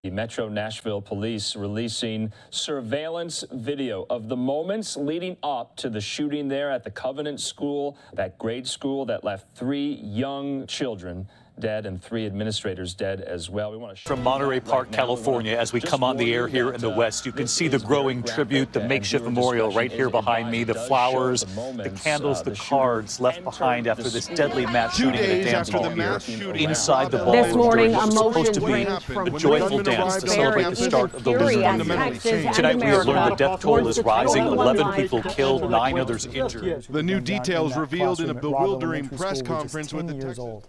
The Metro Nashville Police releasing surveillance video of the moments leading up to the shooting there at the Covenant School, that grade school that left 3 young children dead and 3 administrators dead as well. We want to from Monterey Park, California, as we come on the air here in the West, you can see the growing tribute, the makeshift memorial right here behind me, the flowers, the candles, the cards left behind after this deadly mass shooting at a dance hall here inside the ballroom. This morning, during what was supposed to be emotion from a joyful dance to celebrate the start of the lunar new year. Tonight we have learned the death toll is rising, 11 people killed, 9 others injured. The new details revealed in a bewildering press conference with the Texas.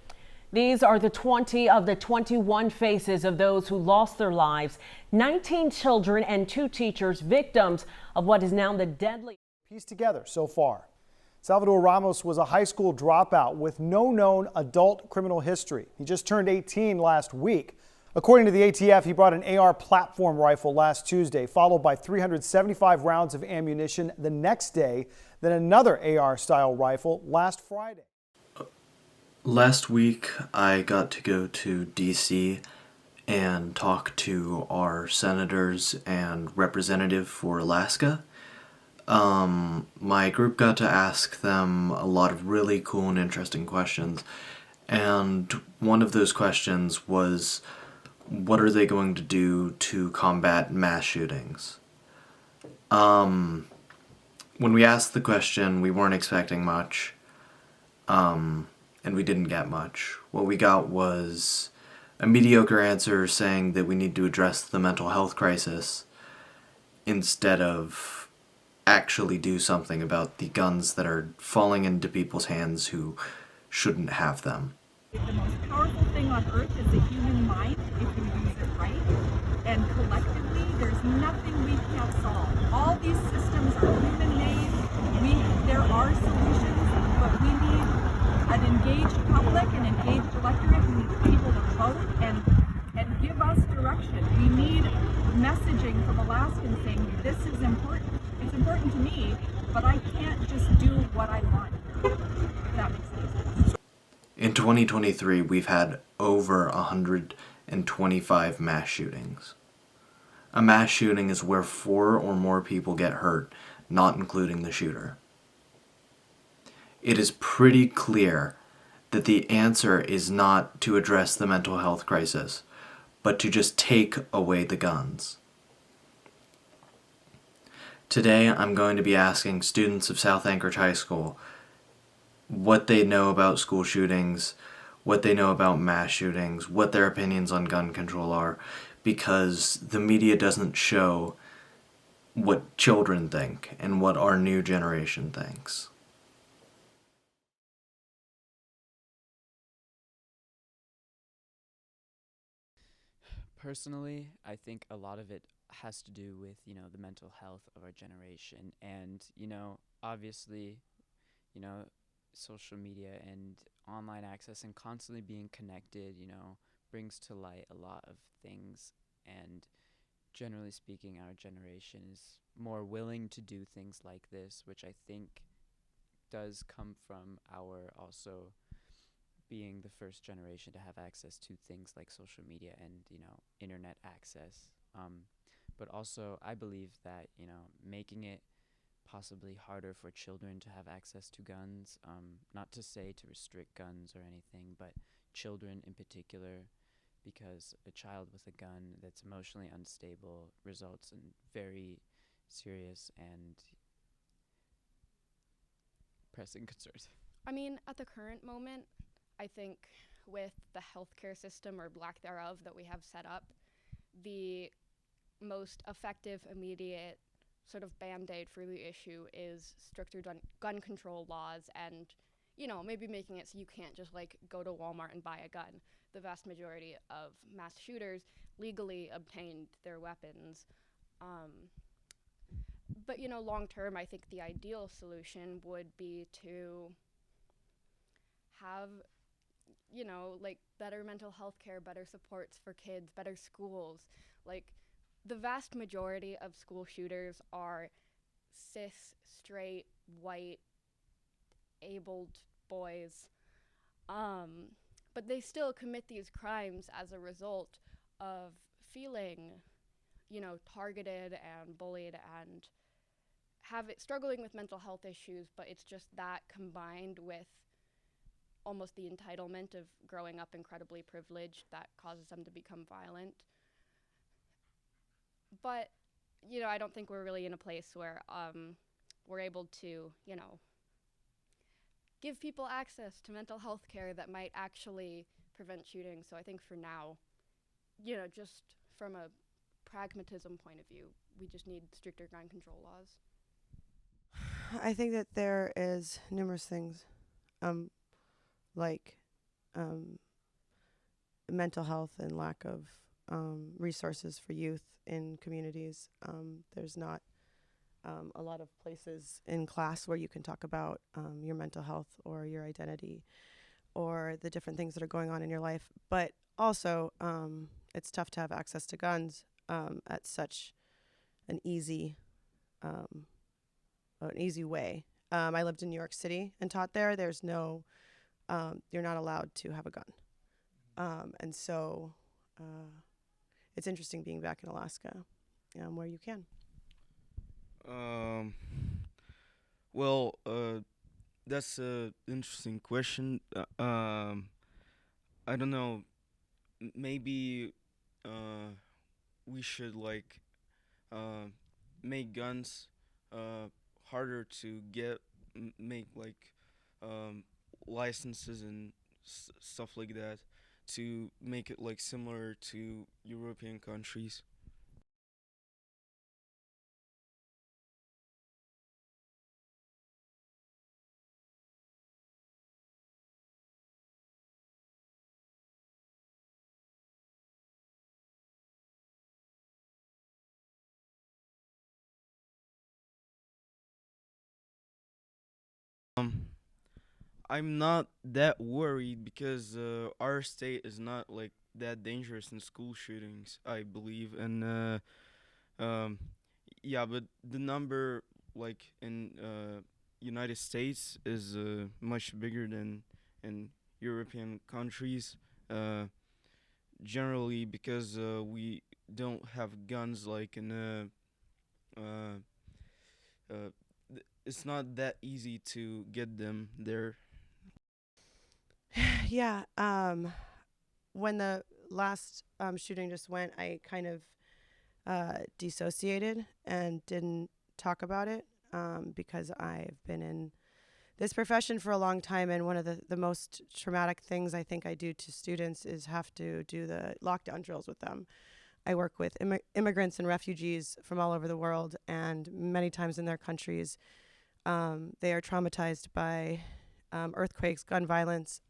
These are the 20 of the 21 faces of those who lost their lives. 19 children and 2 teachers, victims of what is now the deadly. Pieced together so far. Salvador Ramos was a high school dropout with no known adult criminal history. He just turned 18 last week. According to the ATF, he brought an AR platform rifle last Tuesday, followed by 375 rounds of ammunition the next day, then another AR-style rifle last Friday. Last week, I got to go to D.C. and talk to our senators and representative for Alaska. My group got to ask them a lot of really cool and interesting questions, and one of those questions was, what are they going to do to combat mass shootings? When we asked the question, we weren't expecting much. And we didn't get much. What we got was a mediocre answer saying that we need to address the mental health crisis instead of actually do something about the guns that are falling into people's hands who shouldn't have them. The most powerful thing on earth is the human mind if you use it right. And collectively, there's nothing we can't solve. All these systems are human-made. There are solutions, but we need an engaged public, an engaged electorate. We need people to vote and give us direction. We need messaging from Alaskans saying, this is important. It's important to me, but I can't just do what I want. If that makes sense. In 2023, we've had over 125 mass shootings. A mass shooting is where 4 or more people get hurt, not including the shooter. It is pretty clear that the answer is not to address the mental health crisis, but to just take away the guns. Today, I'm going to be asking students of South Anchorage High School what they know about school shootings, what they know about mass shootings, what their opinions on gun control are, because the media doesn't show what children think and what our new generation thinks. Personally, I think a lot of it has to do with, the mental health of our generation. And, obviously, social media and online access and constantly being connected, brings to light a lot of things. And generally speaking, our generation is more willing to do things like this, which I think does come from our also being the first generation to have access to things like social media and, internet access. But also, I believe that, making it possibly harder for children to have access to guns, not to say to restrict guns or anything, but children in particular, because a child with a gun that's emotionally unstable results in very serious and pressing concerns. I mean, at the current moment, I think with the healthcare system or lack thereof that we have set up, the most effective, immediate sort of band-aid for the issue is stricter gun control laws and, maybe making it so you can't just go to Walmart and buy a gun. The vast majority of mass shooters legally obtained their weapons. But, long term, I think the ideal solution would be to have better mental health care, better supports for kids, better schools. The vast majority of school shooters are cis, straight, white, abled boys. But they still commit these crimes as a result of feeling, targeted and bullied and struggling with mental health issues, but it's just that combined with almost the entitlement of growing up incredibly privileged that causes them to become violent. But, I don't think we're really in a place where we're able to, give people access to mental health care that might actually prevent shootings. So I think for now, just from a pragmatism point of view, we just need stricter gun control laws. I think that there is numerous things, like mental health and lack of resources for youth in communities. There's not a lot of places in class where you can talk about your mental health or your identity or the different things that are going on in your life. But also, it's tough to have access to guns at such an easy way. I lived in New York City and taught there. There's no, you're not allowed to have a gun. And so it's interesting being back in Alaska where you can. Well, that's an interesting question. I don't know. Maybe we should make guns harder to get, make licenses and stuff like that to make it similar to European countries. I'm not that worried because our state is not that dangerous in school shootings, I believe, and yeah, but the number in United States is much bigger than in European countries. Generally, because we don't have guns it's not that easy to get them there. Yeah. When the last shooting just went, I kind of dissociated and didn't talk about it because I've been in this profession for a long time, and one of the most traumatic things I think I do to students is have to do the lockdown drills with them. I work with immigrants and refugees from all over the world, and many times in their countries, they are traumatized by earthquakes, gun violence,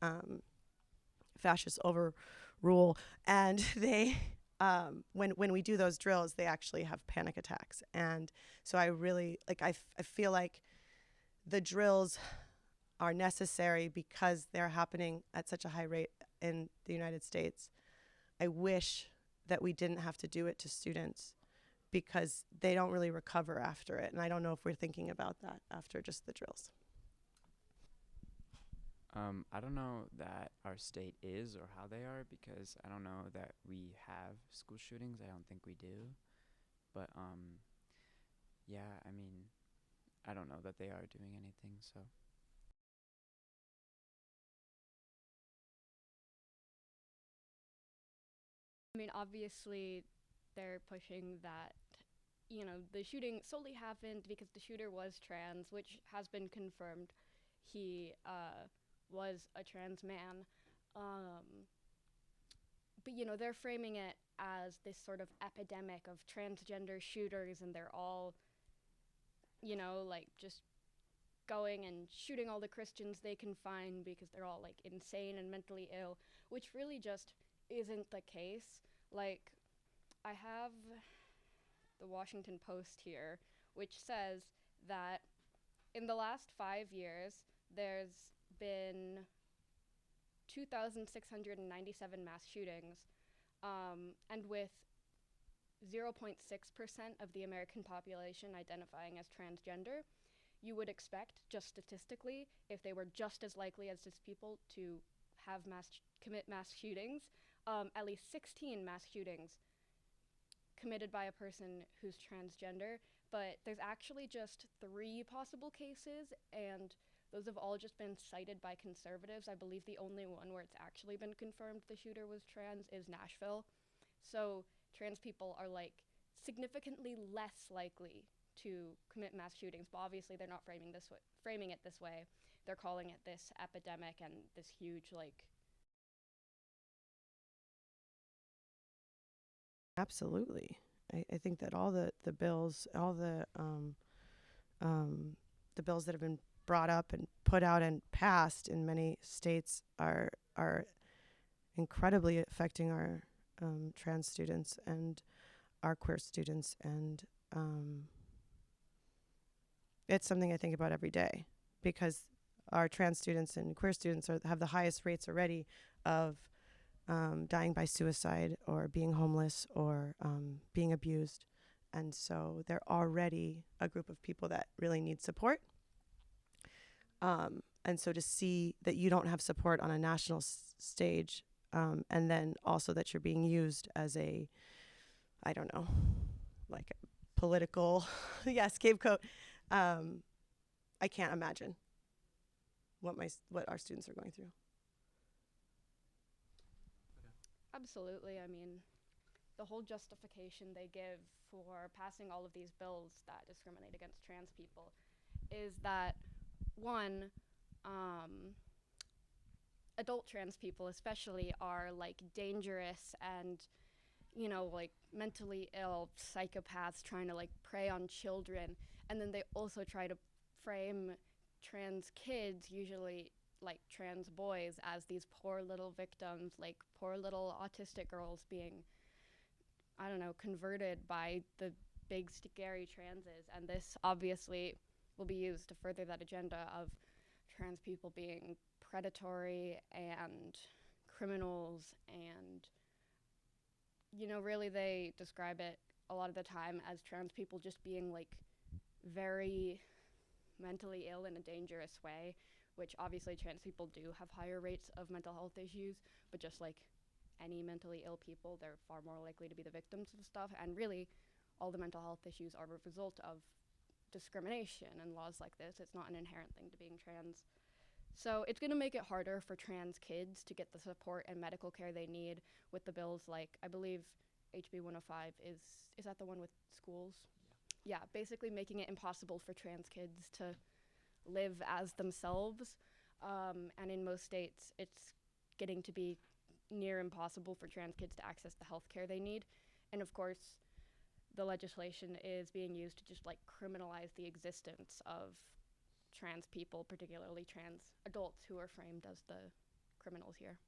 fascist overrule, and they, when we do those drills, they actually have panic attacks. And so I really, I feel like the drills are necessary because they're happening at such a high rate in the United States. I wish that we didn't have to do it to students because they don't really recover after it. And I don't know if we're thinking about that after just the drills. I don't know that our state is or how they are because I don't know that we have school shootings. I don't think we do. But, yeah, I mean, I don't know that they are doing anything, so. I mean, obviously, they're pushing that, the shooting solely happened because the shooter was trans, which has been confirmed. He was a trans man. But, they're framing it as this sort of epidemic of transgender shooters, and they're all, just going and shooting all the Christians they can find because they're all, insane and mentally ill, which really just isn't the case. I have the Washington Post here, which says that in the last 5 years, there's been 2,697 mass shootings, and with 0.6% of the American population identifying as transgender, you would expect, just statistically, if they were just as likely as cis people to have commit mass shootings, at least 16 mass shootings committed by a person who's transgender, but there's actually just 3 possible cases, and those have all just been cited by conservatives. I believe the only one where it's actually been confirmed the shooter was trans is Nashville. So trans people are like significantly less likely to commit mass shootings, but obviously they're not framing it this way. They're calling it this epidemic and this huge like. Absolutely. I think that all the bills, all the bills that have been brought up and put out and passed in many states are incredibly affecting our trans students and our queer students, and it's something I think about every day, because our trans students and queer students have the highest rates already of dying by suicide or being homeless or being abused. And so they're already a group of people that really need support. And so to see that you don't have support on a national stage, and then also that you're being used as a, I don't know, like a political, scapegoat. I can't imagine what our students are going through. Absolutely. I mean, the whole justification they give for passing all of these bills that discriminate against trans people is that, one, adult trans people especially are like dangerous and, you know, like mentally ill psychopaths trying to like prey on children. And then they also try to frame trans kids, usually like trans boys, as these poor little victims, like poor little autistic girls being, I don't know, converted by the big scary transes. And this obviously will be used to further that agenda of trans people being predatory and criminals, and, you know, really they describe it a lot of the time as trans people just being like very mentally ill in a dangerous way, which obviously trans people do have higher rates of mental health issues, but just like any mentally ill people, they're far more likely to be the victims of stuff. And really, all the mental health issues are a result of discrimination and laws like this. It's not an inherent thing to being trans. So it's going to make it harder for trans kids to get the support and medical care they need with the bills like, I believe HB 105 is that the one with schools? Yeah, basically making it impossible for trans kids to live as themselves. And in most states, it's getting to be near impossible for trans kids to access the health care they need. And of course, the legislation is being used to just like criminalize the existence of trans people, particularly trans adults who are framed as the criminals here.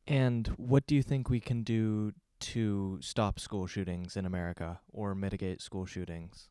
And what do you think we can do to stop school shootings in America or mitigate school shootings?